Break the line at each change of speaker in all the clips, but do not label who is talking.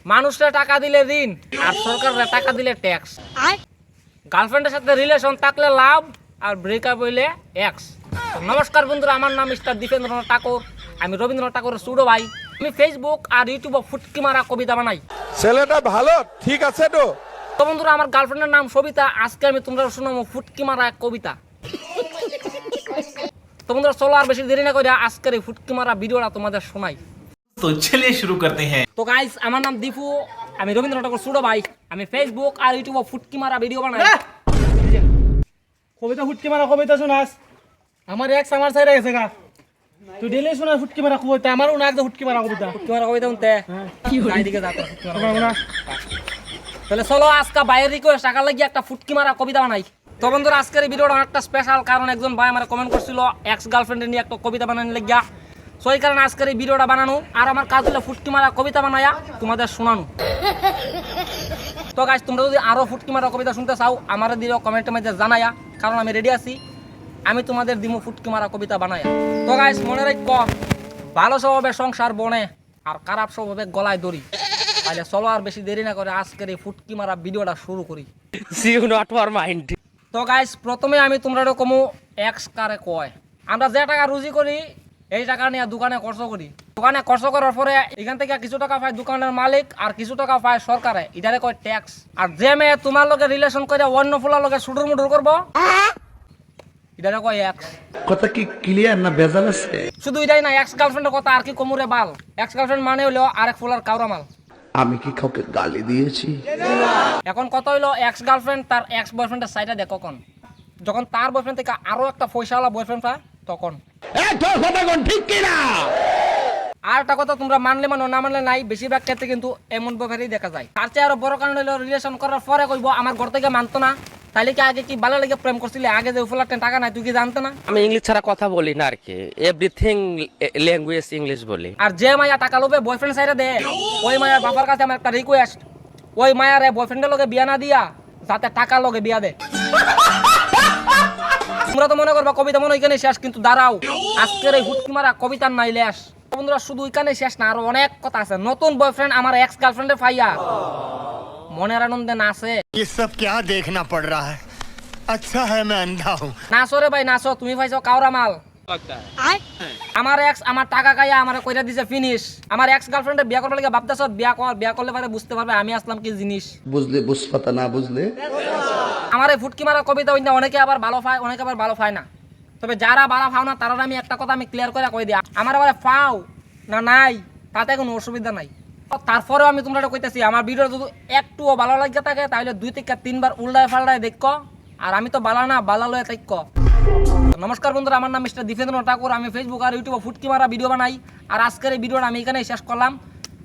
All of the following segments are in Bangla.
মানুষরা টাকা দিলে ঋণ আর সরকাররা টাকা দিলে ট্যাক্স। গার্লফ্রেন্ডের সাথে রিলেশন থাকলে লাভ আর ব্রেকআপ হইলে এক্স। নমস্কার বন্ধুরা, আমার নাম মিস্টার দীপেন্দ্রনাথ ঠাকুর। আমি রবীন্দ্রনাথ ঠাকুরের ছোট ভাই। আমি ফেসবুক আর ইউটিউবে ফুটকি মারা কবিতা বানাই।
ছেলেটা ভালো, ঠিক আছে তো?
তো বন্ধুরা, আমার গার্লফ্রেন্ডের নাম সবিতা। আজকে আমি তোমরা শোনাবো ফুটকি মারা এক কবিতা। তো বন্ধুরা, চলো আর বেশি দেরি না করে আজকের এই ফুটকি মারা ভিডিওটা তোমাদের শোনাই।
तो चलिए शुरू करते हैं।
তো গাইস, আমার নাম দীপু, আমি রবীন্দ্রনাথ ঠাকুর ছোট ভাই। আমি ফেসবুক আর ইউটিউবে ফুটকি মারা ভিডিও বানাই।
কবিতা ফুটকি মারা কবিতা শোনাস? আমার এক্স আমার সাইডে গেছে গা। তুই ডেলি শোনাস ফুটকি মারা কবিতা, আমারও না একটা ফুটকি মারা কবিতা।
ফুটকি মারা কবিতা শুনতে এইদিকে যাতে ফুটকি মারা
শোনাবো না?
তাহলে চলো আজকে বাইরের রিকোয়েস্ট টাকা লাগিয়ে একটা ফুটকি মারা কবিতা বানাই। তো বন্ধুরা, আজকের এই ভিডিওটা অনেকটা স্পেশাল, কারণ একজন ভাই আমার কমেন্ট করছিল এক্স গার্লফ্রেন্ড নিয়ে একটা কবিতা বানানো লাগিয়া। সো এই কারণে আজকের এই ভিডিওটা বানানো, আর আমার কাজ হলো ফুটকি মারা কবিতা বানায়া তোমাদের শোনানো। তো গাইস, তোমরা যদি আরো ফুটকি মারা কবিতা শুনতে চাও আমার দিও কমেন্টের মধ্যে জানায়া, কারণ আমি রেডি আছি। আমি তোমাদের দিমু ফুটকি মারা কবিতা বানায়া। তো গাইস, মনে রাখো, ভালো স্বভাবে সংসার বনে আর খারাপ স্বভাবে গলায় দড়ি। তাহলে চলো আর বেশি দেরি না করে আজকের এই ফুটকি মারা ভিডিওটা শুরু করি। তো গাইস, প্রথমে আমি তোমরা কমু এক্স কারে কয়। আমরা যে টাকা রুজি করি এই টাকা নিয়ে দোকানে খরচ করি। দোকানে খরচ করার পরে এখান থেকে কিছু টাকা পায় দোকানের মালিক আর কিছু টাকা পায় সরকারে, এটারে কয় ট্যাক্স। আর যে মেয়ে তোমার লগে রিলেশন করে অন্য ফুলার লগে সুডুর মুডুর করবো, এটারে কয় এক্স।
কথা কি ক্লিয়ার না ভেজাল আছে?
শুধু এটাই না, এক্স গার্লফ্রেন্ডের কথা আর কি কমুরে বাল। এক্স গার্লফ্রেন্ড মানে হলো আরেক ফুলার কাউরা মাল।
আমি কি কাউকে গালি দিয়েছি?
এখন কত হইলো, এক্স গার্লফ্রেন্ড তার এক্স বয়ফ্রেন্ডের সাইডে দেখো কখন, যখন তার বয়ফ্রেন্ড থেকে আরো একটা পয়সাওয়ালা বয়ফ্রেন্ড পায় তখন। আর একটা কথা, তোমরা মানলে মানো না মানলে নাই, বেশিরভাগ ক্ষেত্রে কিন্তু এমন ব্যাপারই দেখা যায়। তার চেয়ে আরো বড় কারণ হলো রিলেশন করার পরে কইব আমার ঘর থেকে মানতো না। তাইলে কি আগে কি ভালো লেগে প্রেম করছিলে? আগে যে ফুলার টাকা নাই তুই কি জানতে না?
আমি ইংলিশ ছাড়া কথা বলি না আর কি, এভরিথিং ল্যাঙ্গুয়েজ ইংলিশ বলি।
আর যে মায়া টাকা লোভে বয়ফ্রেন্ড সাইডে দে, ওই মায়ার বাবার কাছে আমার একটা রিকোয়েস্ট, ওই মায়ারে বয়ফ্রেন্ডের লগে বিয়া না দিয়া যাতে টাকা লগে বিয়া দে। তোমরা তো মনে করবা কবিতা মনে ওইখানে শেষ, কিন্তু দাঁড়াও, আজকের এই হুটকি মারা কবিতার নাই লেশ। বন্ধুরা, শুধু ওইখানে শেষ না, আরো অনেক কথা আছে। নতুন বয়ফ্রেন্ড আমার এক্স গার্লফ্রেন্ডের ফাইয়া মনের আনন্দে নাচে।
ये सब क्या देखना पड़ रहा है? अच्छा है मैं अंधा हूँ।
নাচো রে ভাই নাচো, তুমি পাইছো কাউরা মাল। আমার এক্স আমার টাকা খাইয়া আমার কইরা দিছে ফিনিশ। আমার এক্স গার্লফ্রেন্ডের বিয়া করবার লাগে ভাবতেছ, বিয়া করলে পারে বুঝতে পারবে আমি আসলাম কি জিনিস।
বুঝলে বুঝপাতা, না বুঝলে
আমার এই ফুটকি মারা কবিতা হইনা অনেকে আবার ভালো পায়, অনেকে আবার ভালো পায় না। তবে যারা ভালো পাও না তারা আমি একটা কথা আমি ক্লিয়ার করে কই দিই, আমার আবার পাও না নাই তাতে কোনো অসুবিধা নাই। তারপরেও আমি তোমরা কইতেছি, আমার ভিডিও যদি একটুও ভালো লাগে থাকে তাহলে 2 থেকে 3 বার উল্টায় ফাল্টায় দেখো। আর আমি তো বালা না, বালা লয়ে থাকো। নমস্কার বন্ধুরা, আমার নাম মিস্টার দীপেন্দ্রনাথ ঠাকুর। আমি ফেসবুক আর ইউটিউবে ফুটকি মারা ভিডিও বানাই। আর আজকের এই ভিডিওটা আমি এখানেই শেষ করলাম।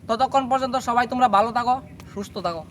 ততক্ষণ পর্যন্ত সবাই তোমরা ভালো থাকো, সুস্থ থাকো।